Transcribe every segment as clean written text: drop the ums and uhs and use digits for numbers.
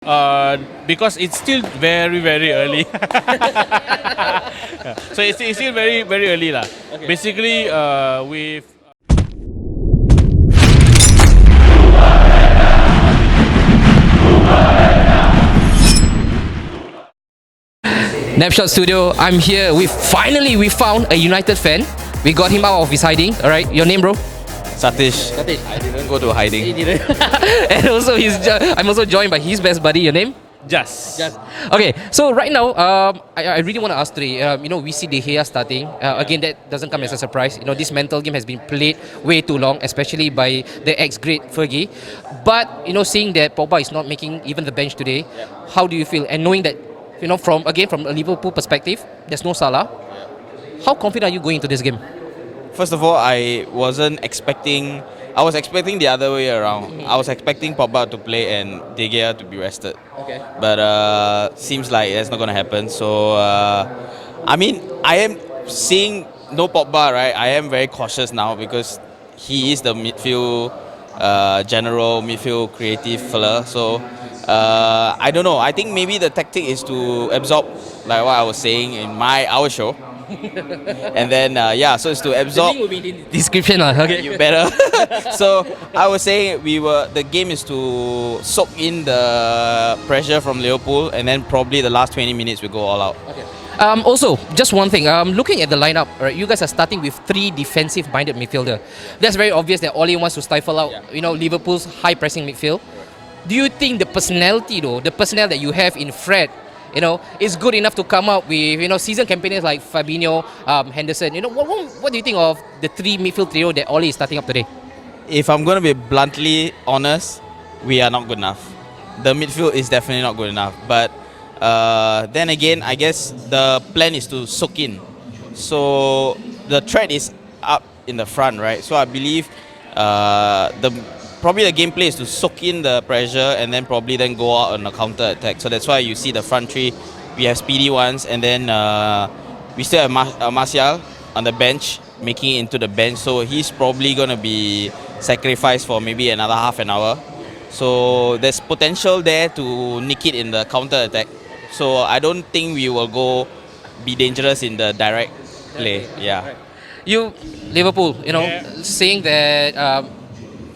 Because it's still very early. So it's still very early lah. Okay. Basically, with Napshot Studio, I'm here. Finally we found a United fan. We got him out of his hiding. All right, your name, bro? Satish. Satish. I didn't go to hiding. He didn't. And also, I'm also joined by his best buddy. Your name? just Okay, so right now, I really want to ask today. We see De Gea starting. Again, that doesn't come as a surprise. This mental game has been played way too long, especially by the ex-great Fergie. But seeing that Pogba is not making even the bench today, how do you feel? And knowing that, from a Liverpool perspective, there's no Salah. How confident are you going into this game? First of all, I was expecting the other way around. I was expecting Pogba to play and De Gea to be rested. Okay. But seems like that's not going to happen. So, I am seeing no Pogba, right? I am very cautious now because he is the midfield general, midfield creative fella. So, I don't know. I think maybe the tactic is to absorb, like what I was saying in our show. And then so it's to absorb. The link will be in the description, okay? You better. So I was saying the game is to soak in the pressure from Liverpool, and then probably the last 20 minutes we go all out. Okay. Also, just one thing. Looking at the lineup, right, you guys are starting with 3 defensive-minded midfielder. That's very obvious that Ole wants to stifle out, Liverpool's high-pressing midfield. Do you think the personnel that you have in Fred, is good enough to come up with, seasoned campaigners like Fabinho, Henderson? What do you think of the 3 midfield trio that Ole is starting up today? If I'm going to be bluntly honest, we are not good enough. The midfield is definitely not good enough. But then again, I guess the plan is to soak in. So the threat is up in the front, right? So I believe probably the gameplay is to soak in the pressure and then probably then go out on a counter attack. So that's why you see the front 3. We have speedy ones, and then we still have Martial on the bench, making it into the bench. So he's probably going to be sacrificed for maybe another half an hour. So there's potential there to nick it in the counter attack. So I don't think we will be dangerous in the direct play. Yeah. You, Liverpool, saying that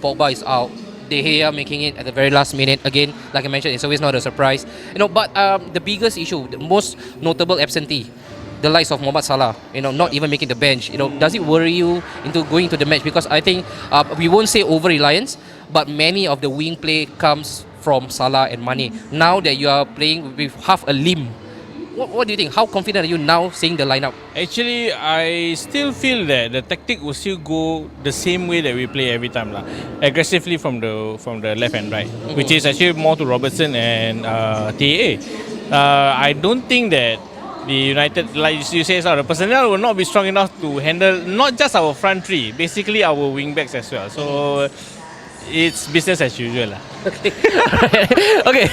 Pogba is out, De Gea making it at the very last minute. Again, like I mentioned, it's always not a surprise. But the biggest issue, the most notable absentee, the likes of Mohamed Salah, not even making the bench. Does it worry you into going to the match? Because I think we won't say over-reliance, but many of the wing play comes from Salah and Mane. Now that you are playing with half a limb, what do you think? How confident are you now seeing the lineup? actually I still feel that the tactic will still go the same way that we play every time lah. Aggressively from the left and right, which is actually more to Robertson and TAA. I don't think that the United, like you say, the personnel will not be strong enough to handle not just our front 3, basically our wing backs as well. So it's business as usual lah. Okay. Okay.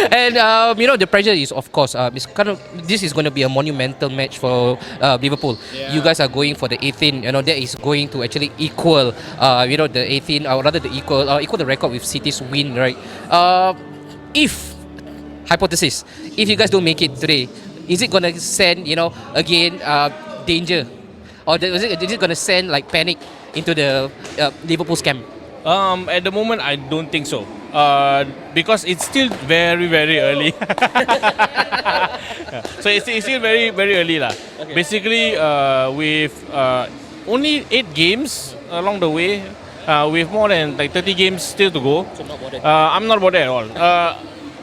And the pressure is, of course, this is going to be a monumental match for Liverpool. Yeah. You guys are going for the 18. That is going to actually equal, the 18, or rather equal the record with City's win, right? If you guys don't make it today, is it going to send, again, danger, or is it going to send like panic into the Liverpool's camp? At the moment, I don't think so. Because it's still very early. So it's still very early lah. Okay. Basically, with only 8 games along the way, with more than like 30 games still to go. So not bothered. I'm not bothered at all.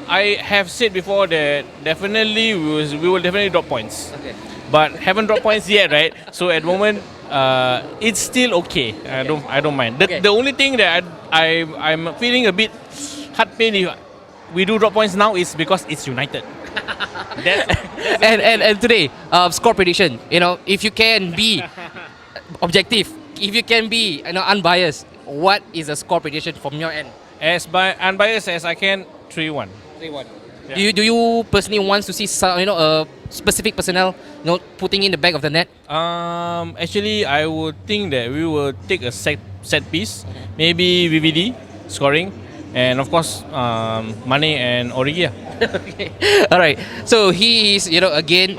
I have said before that definitely we will definitely drop points. Okay. But haven't dropped points yet, right? So at the moment, it's still okay. I don't mind. The only thing that I'm feeling a bit heart pain if we do drop points now is because it's United. And today, score prediction. If you can be objective, if you can be unbiased, what is the score prediction from your end? As unbiased as I can, 3-1. 3-1. Yeah. Do you personally want to see a specific personnel putting in the back of the net? Actually, I would think that we will take a set piece, maybe VVD scoring, and of course Mane and Origi. Okay. All right. So he is, again,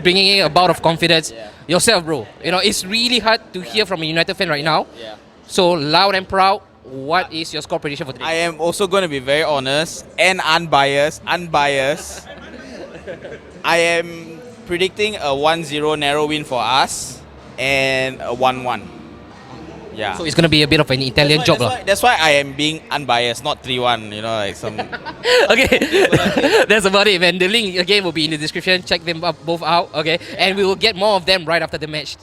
bringing in a bout of confidence. Yourself, bro. It's really hard to hear from a United fan right now. Yeah. So loud and proud. What is your score prediction for today? I am also going to be very honest and unbiased. I am predicting a 1-0 narrow win for us and a 1-1. Yeah. So it's gonna be a bit of an Italian job, lah. That's why I am being unbiased, not 3-1. Like some. Okay, that's about it, man. The link again will be in the description. Check them both out, okay? And we will get more of them right after the match.